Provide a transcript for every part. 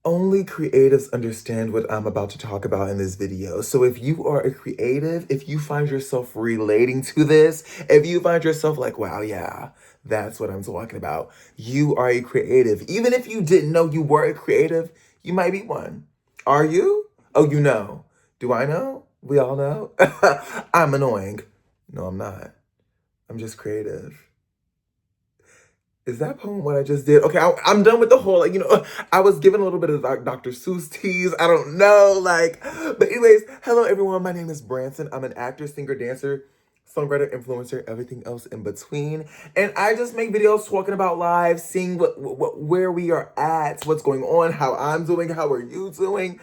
Only creatives understand what I'm about to talk about in this video. So if you are a creative, if you find yourself relating to this, if you find yourself like, wow, yeah, that's what I'm talking about. You are a creative. Even if you didn't know you were a creative, you might be one. Are you? Oh, you know. Do I know? We all know. I'm annoying. No, I'm not. I'm just creative. Is that poem what I just did? Okay, I'm done with the whole, I was given a little bit of Dr. Seuss tease. I don't know, but anyways, hello everyone. My name is Branson. I'm an actor, singer, dancer, songwriter, influencer, everything else in between. And I just make videos talking about life, seeing where we are at, what's going on, how I'm doing, how are you doing?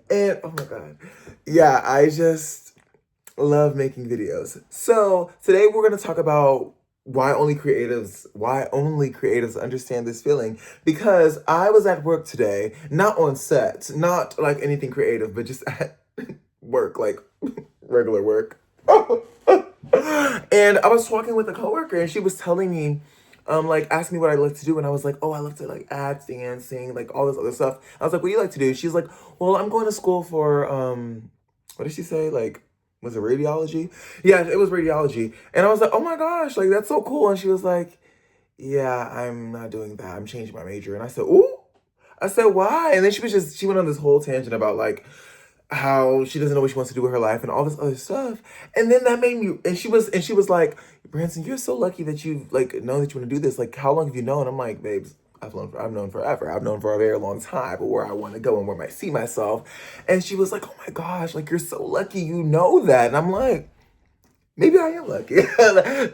And oh my God. Yeah, I just love making videos. So today we're gonna talk about why only creatives understand this feeling. Because I was at work today, not on set, not like anything creative, but just at work, like regular work. And I was talking with a coworker and she was telling me, like asking me what I like to do, and I was like, oh, I love to like act, dancing, like all this other stuff. I was like, what do you like to do? She's like, well, I'm going to school for what did she say? Like, was it radiology? Yeah, it was radiology. And I was like, oh my gosh, like that's so cool. And she was like, yeah, I'm not doing that. I'm changing my major. And I said, ooh. I said, why? And then she went on this whole tangent about like how she doesn't know what she wants to do with her life and all this other stuff. And then that made me, and she was like, Branson, you're so lucky that you like know that you want to do this. Like, how long have you known? I'm like, babes, I've known forever. I've known for a very long time, but where I want to go and where I see myself. And she was like, oh my gosh, like you're so lucky you know that. And I'm like, maybe I am lucky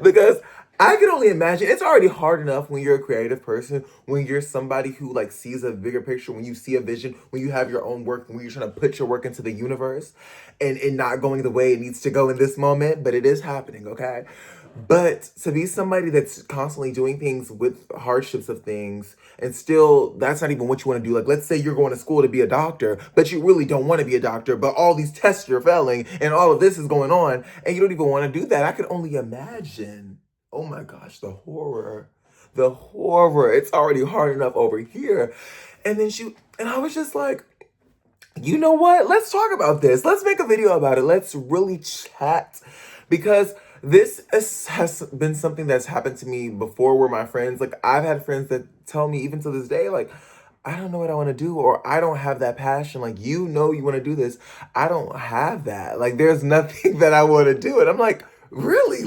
because I can only imagine it's already hard enough when you're a creative person, when you're somebody who like sees a bigger picture, when you see a vision, when you have your own work, when you're trying to put your work into the universe and it not going the way it needs to go in this moment, but it is happening, okay? But to be somebody that's constantly doing things with hardships of things and still that's not even what you want to do. Like let's say you're going to school to be a doctor, but you really don't want to be a doctor, but all these tests you're failing and all of this is going on and you don't even want to do that. I could only imagine. Oh my gosh, the horror. The horror. It's already hard enough over here. And I was just like, you know what? Let's talk about this. Let's make a video about it. Let's really chat because has been something that's happened to me before where my friends, like I've had friends that tell me even to this day, like, I don't know what I want to do, or I don't have that passion. Like, you know, you want to do this. I don't have that. Like, there's nothing that I want to do. And I'm like, really?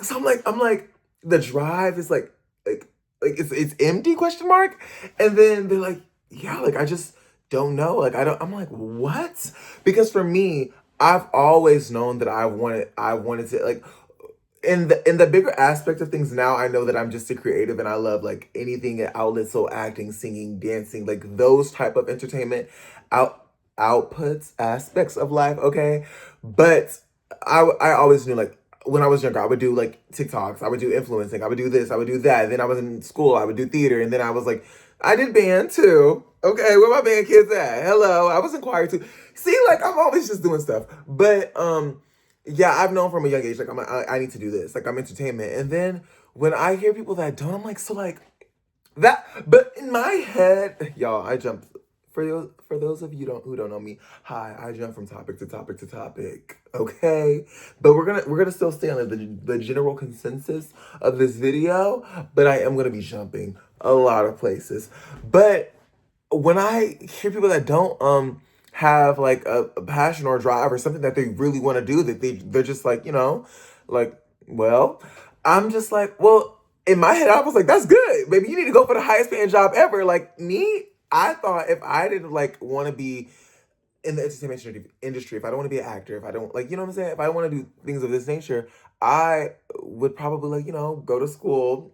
So I'm like, the drive is like it's empty question mark. And then they're like, yeah, like I just don't know. Like I'm like, what? Because for me, I've always known that I wanted to like in the bigger aspect of things now, I know that I'm just a creative and I love like anything at outlets, so acting, singing, dancing, like those type of entertainment out outputs aspects of life, okay? But I always knew like when I was younger, I would do like TikToks, I would do influencing, I would do this, I would do that. Then I was in school, I would do theater, and then I was like, I did band too. Okay, where my band kids at? Hello, I was in choir too. See, like I'm always just doing stuff. But yeah, I've known from a young age, like I need to do this. Like I'm entertainment. And then when I hear people that don't, I'm like, so like that. But in my head, y'all, I jumped. For those of you who don't know me, hi, I jump from topic to topic to topic. Okay, but we're gonna still stay on the general consensus of this video. But I am gonna be jumping a lot of places. But when I hear people that don't have like a passion or drive or something that they really want to do, that they're just like, like, well, I'm just like, well, in my head I was like, that's good, baby, you need to go for the highest paying job ever. Like me, I thought if I didn't like want to be in the entertainment industry, if I don't want to be an actor, if I don't like, you know what I'm saying, if I want to do things of this nature, I would probably like, go to school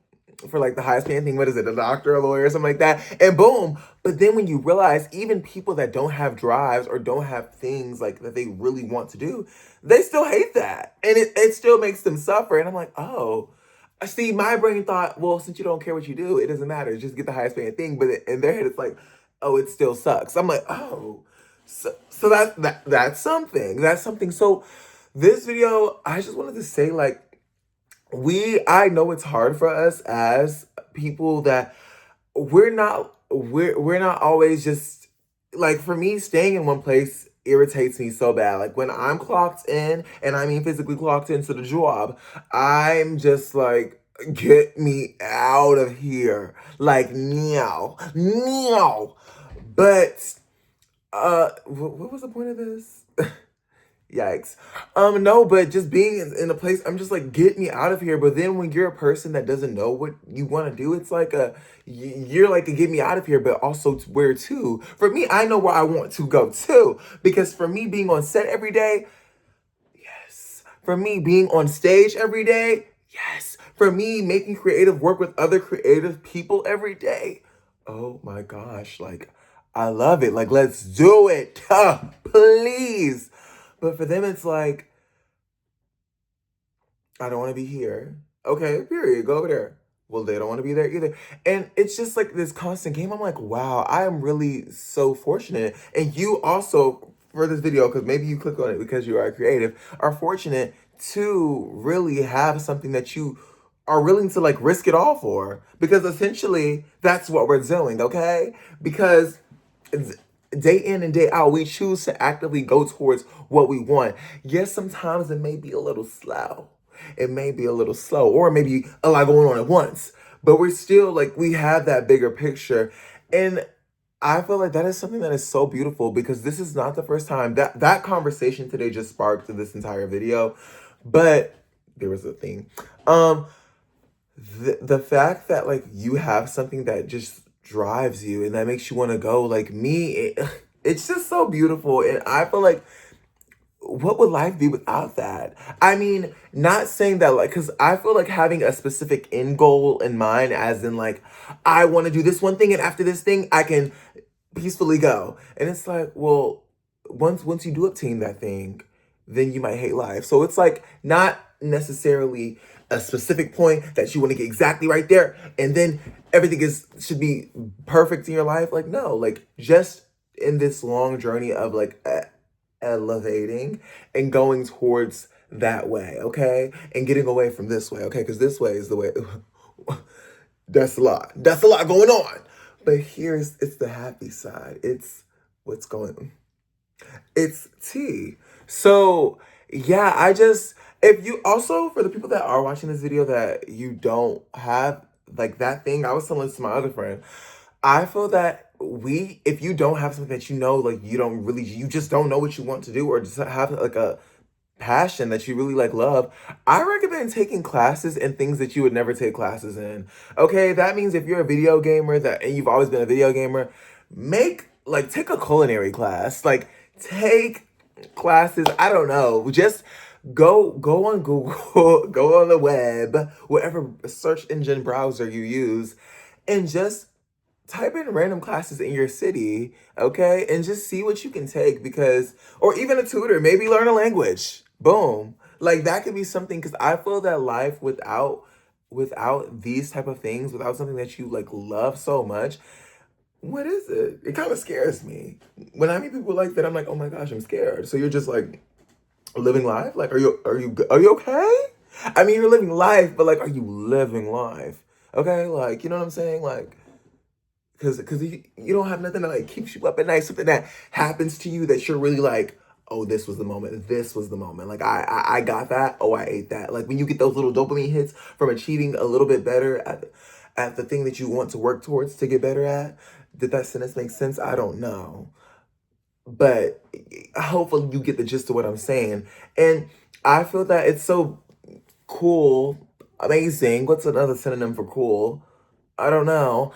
for like the highest paying thing. What is it? A doctor, a lawyer, something like that. And boom. But then when you realize even people that don't have drives or don't have things like that they really want to do, they still hate that. And it still makes them suffer. And I'm like, oh, I see, my brain thought, well, since you don't care what you do, it doesn't matter. Just get the highest paying thing. But in their head, it's like, oh, it still sucks. I'm like, oh, so that's something. That's something. So this video, I just wanted to say, like, I know it's hard for us as people that we're not. we're not always just like, for me, staying in one place irritates me so bad. Like when I'm clocked in, and I mean physically clocked into the job, I'm just like, get me out of here. Like meow, meow. But what was the point of this? Yikes. No, but just being in a place, I'm just like, get me out of here. But then when you're a person that doesn't know what you want to do, it's like you're like a get me out of here, but also where to? For me, I know where I want to go to. Because for me, being on set every day, yes. For me, being on stage every day, yes. For me, making creative work with other creative people every day, oh my gosh, like, I love it. Like, let's do it. Please. But for them, it's like, I don't want to be here. Okay, period. Go over there. Well, they don't want to be there either. And it's just like this constant game. I'm like, wow, I am really so fortunate. And you also, for this video, because maybe you click on it because you are creative, are fortunate to really have something that you are willing to like risk it all for. Because essentially, that's what we're doing, okay? Because day in and day out, we choose to actively go towards what we want. Yes, sometimes it may be a little slow. It may be a little slow, or maybe a lot going on at once. But we're still like, we have that bigger picture. And I feel like that is something that is so beautiful, because this is not the first time that conversation today just sparked this entire video. But there was a thing. The fact that like you have something that just drives you and that makes you want to go, like me, it's just so beautiful. And I feel like, what would life be without that? I mean, not saying that like, because I feel like having a specific end goal in mind, as in like, I want to do this one thing, and after this thing I can peacefully go. And it's like, well, once you do obtain that thing, then you might hate life. So it's like, not necessarily a specific point that you want to get exactly right there, and then everything should be perfect in your life. Like, no, like, just in this long journey of like elevating and going towards that way, okay? And getting away from this way, okay? Because this way is the way. That's a lot. That's a lot going on. But it's the happy side. It's what's going. It's tea. So yeah, if you also, for the people that are watching this video that you don't have like that thing, I was telling this to my other friend. I feel that if you don't have something that you know, like you just don't know what you want to do, or just have like a passion that you really like love, I recommend taking classes in things that you would never take classes in. Okay, that means if you're a video gamer and you've always been a video gamer, take a culinary class. Like, take classes, I don't know, just go on Google, go on the web, whatever search engine browser you use, and just type in random classes in your city, okay? And just see what you can take, because, or even a tutor, maybe learn a language. Boom. Like, that could be something, because I feel that life without these type of things, without something that you like love so much, what is it? It kind of scares me. When I meet people like that, I'm like, oh my gosh, I'm scared. So you're just like living life? Like, are you okay? I mean, you're living life, but like, are you living life? Okay? Like, you know what I'm saying? Like, because you don't have nothing that like keeps you up at night, something that happens to you that you're really like, oh, this was the moment. This was the moment. Like, I got that. Oh, I ate that. Like, when you get those little dopamine hits from achieving a little bit better at the thing that you want to work towards to get better at. Did that sentence make sense? I don't know. But hopefully you get the gist of what I'm saying. And I feel that it's so cool, amazing. What's another synonym for cool? I don't know.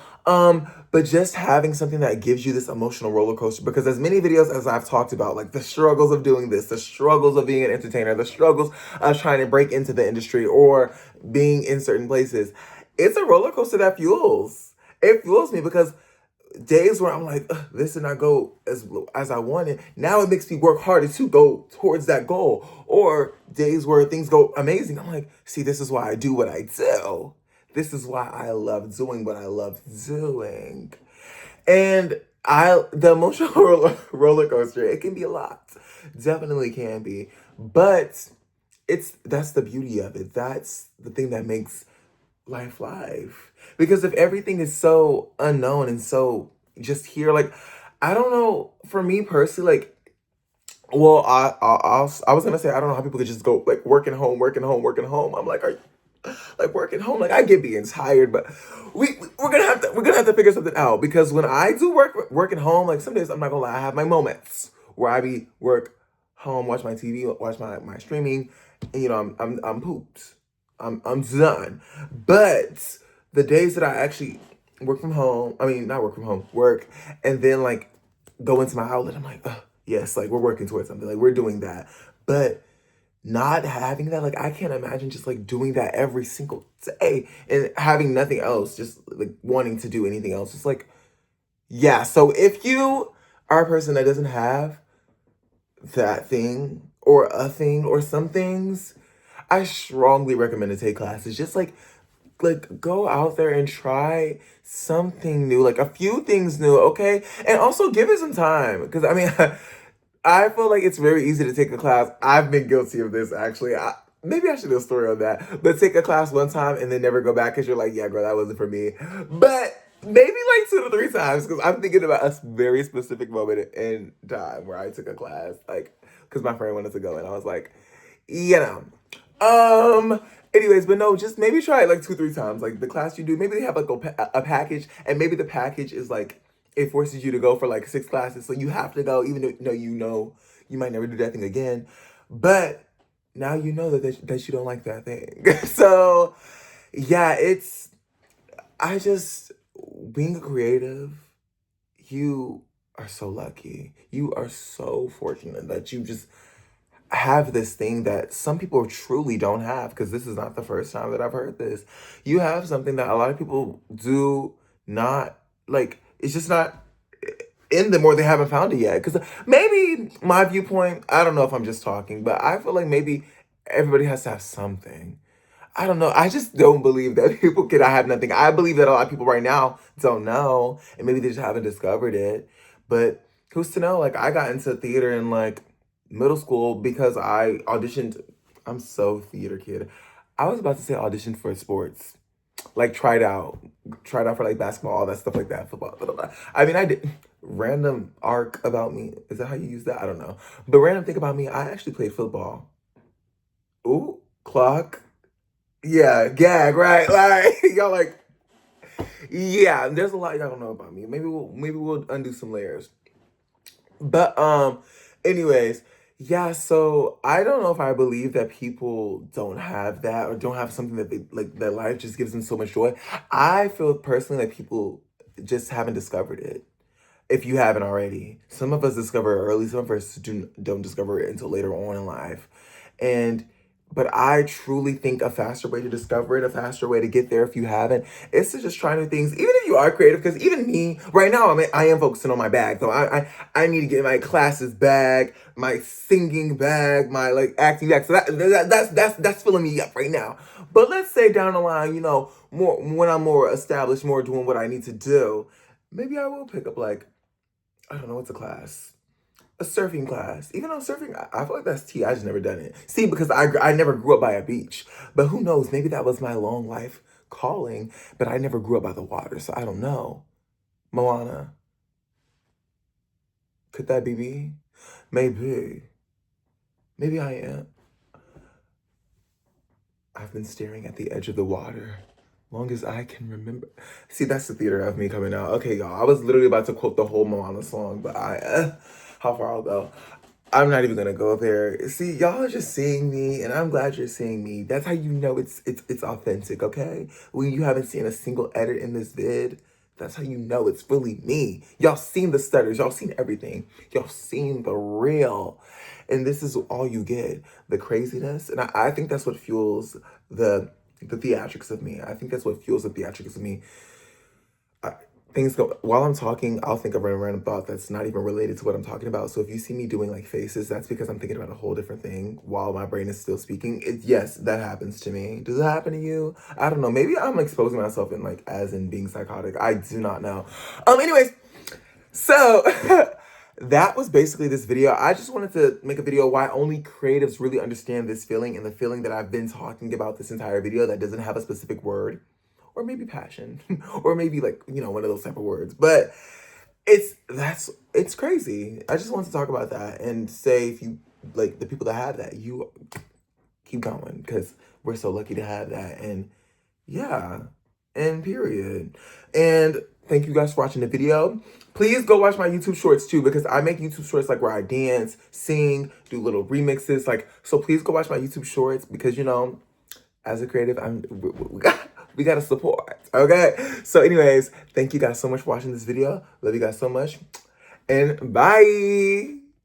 But just having something that gives you this emotional roller coaster, because as many videos as I've talked about, like the struggles of doing this, the struggles of being an entertainer, the struggles of trying to break into the industry or being in certain places, it's a roller coaster that fuels. It fuels me, because days where I'm like, "Ugh, this did not go as I wanted." Now it makes me work harder to go towards that goal. Or days where things go amazing. I'm like, see, this is why I do what I do. This is why I love doing what I love doing. And the emotional roller coaster, it can be a lot. Definitely can be. But that's the beauty of it. That's the thing that makes life. Because if everything is so unknown and so just here, like, I don't know, for me personally, like, well, I was gonna say, I don't know how people could just go, like, working home, working home, working home. I'm like, are you, like, working home? Like, I get being tired, but we're gonna have to figure something out, because when I do working home, like, some days, I'm not gonna lie, I have my moments where I be work home, watch my TV, watch my streaming, and, I'm pooped. I'm done. But the days that I actually work from home, I mean, not work from home, work, and then, like, go into my outlet, I'm like, ugh, yes, like, we're working towards something, like, we're doing that. But not having that, like, I can't imagine just, like, doing that every single day and having nothing else, just, like, wanting to do anything else. It's like, yeah. So if you are a person that doesn't have that thing or a thing or some things, I strongly recommend to take classes. Just, like, go out there and try something new, like, a few things new, okay? And also give it some time, because I mean, I feel like it's very easy to take a class. I've been guilty of this, actually. Maybe I should do a story on that. But take a class one time and then never go back, because you're like, yeah, girl, that wasn't for me. But maybe like 2 to 3 times, because I'm thinking about a very specific moment in time where I took a class, like, because my friend wanted to go, and I was like, you know. Anyways, but no, just maybe try it like 2, 3 times. Like, the class you do, maybe they have like a package, and maybe the package is like, it forces you to go for like 6 classes, so you have to go, even though you might never do that thing again. But now you know that you don't like that thing. So yeah, I just, being a creative, you are so lucky. You are so fortunate that you just have this thing that some people truly don't have, because this is not the first time that I've heard this. You have something that a lot of people do not, like, it's just not in them, or they haven't found it yet. Because maybe my viewpoint, I don't know if I'm just talking, but I feel like maybe everybody has to have something. I don't know. I just don't believe that people cannot have nothing. I believe that a lot of people right now don't know, and maybe they just haven't discovered it. But who's to know? Like, I got into theater in, like, middle school because I auditioned. I'm so theater kid. I was about to say auditioned for sports, like, tried out for, like, basketball, all that stuff like that, football. Blah, blah, blah. I mean, I did. Random arc about me. Is that how you use that? I don't know. But random thing about me, I actually played football. Ooh, clock. Yeah, gag, right? Like, y'all like, yeah, there's a lot y'all don't know about me. Maybe we'll undo some layers. But anyways, yeah, so I don't know if I believe that people don't have that, or don't have something that they like, that life just gives them so much joy. I feel personally that people just haven't discovered it. If you haven't already, some of us discover it early, some of us don't discover it until later on in life. And but I truly think a faster way to discover it, a faster way to get there if you haven't, is to just try new things. Even if you are creative, because even me, right now, I am focusing on my bag. So I need to get my classes bag, my singing bag, my, like, acting bag. So that's filling me up right now. But let's say down the line, more when I'm more established, more doing what I need to do, maybe I will pick up, like, I don't know, what's a class? A surfing class. Even though surfing, I feel like that's tea. I just never done it. See, because I never grew up by a beach. But who knows? Maybe that was my long life calling. But I never grew up by the water, so I don't know. Moana, could that be me? Maybe. Maybe I am. I've been staring at the edge of the water long as I can remember. See, that's the theater of me coming out. Okay, y'all. I was literally about to quote the whole Moana song, but how far I'll go. I'm not even gonna go there. See, y'all are just seeing me, and I'm glad you're seeing me. That's how you know it's authentic, okay? When you haven't seen a single edit in this vid, that's how you know it's really me. Y'all seen the stutters, y'all seen everything. Y'all seen the real. And this is all you get. The craziness. And I think that's what fuels the theatrics of me. I think that's what fuels the theatrics of me. I, things go while I'm talking, I'll think of a random thought that's not even related to what I'm talking about. So if you see me doing, like, faces, that's because I'm thinking about a whole different thing while my brain is still speaking. Yes, that happens to me. Does it happen to you? I don't know. Maybe I'm exposing myself in, like, as in being psychotic. I do not know. Anyways, so that was basically this video. I just wanted to make a video why only creatives really understand this feeling, and the feeling that I've been talking about this entire video that doesn't have a specific word. or maybe passion, or maybe like, you know, one of those type of words. But it's crazy. I just wanted to talk about that and say, if you like the people that have that, you keep going, because we're so lucky to have that. And yeah, and period. And thank you guys for watching the video. Please go watch my YouTube shorts too, because I make YouTube shorts like where I dance, sing, do little remixes. Like, so please go watch my YouTube shorts, because, you know, as a creative, we gotta support, okay? So anyways, thank you guys so much for watching this video. Love you guys so much, and bye.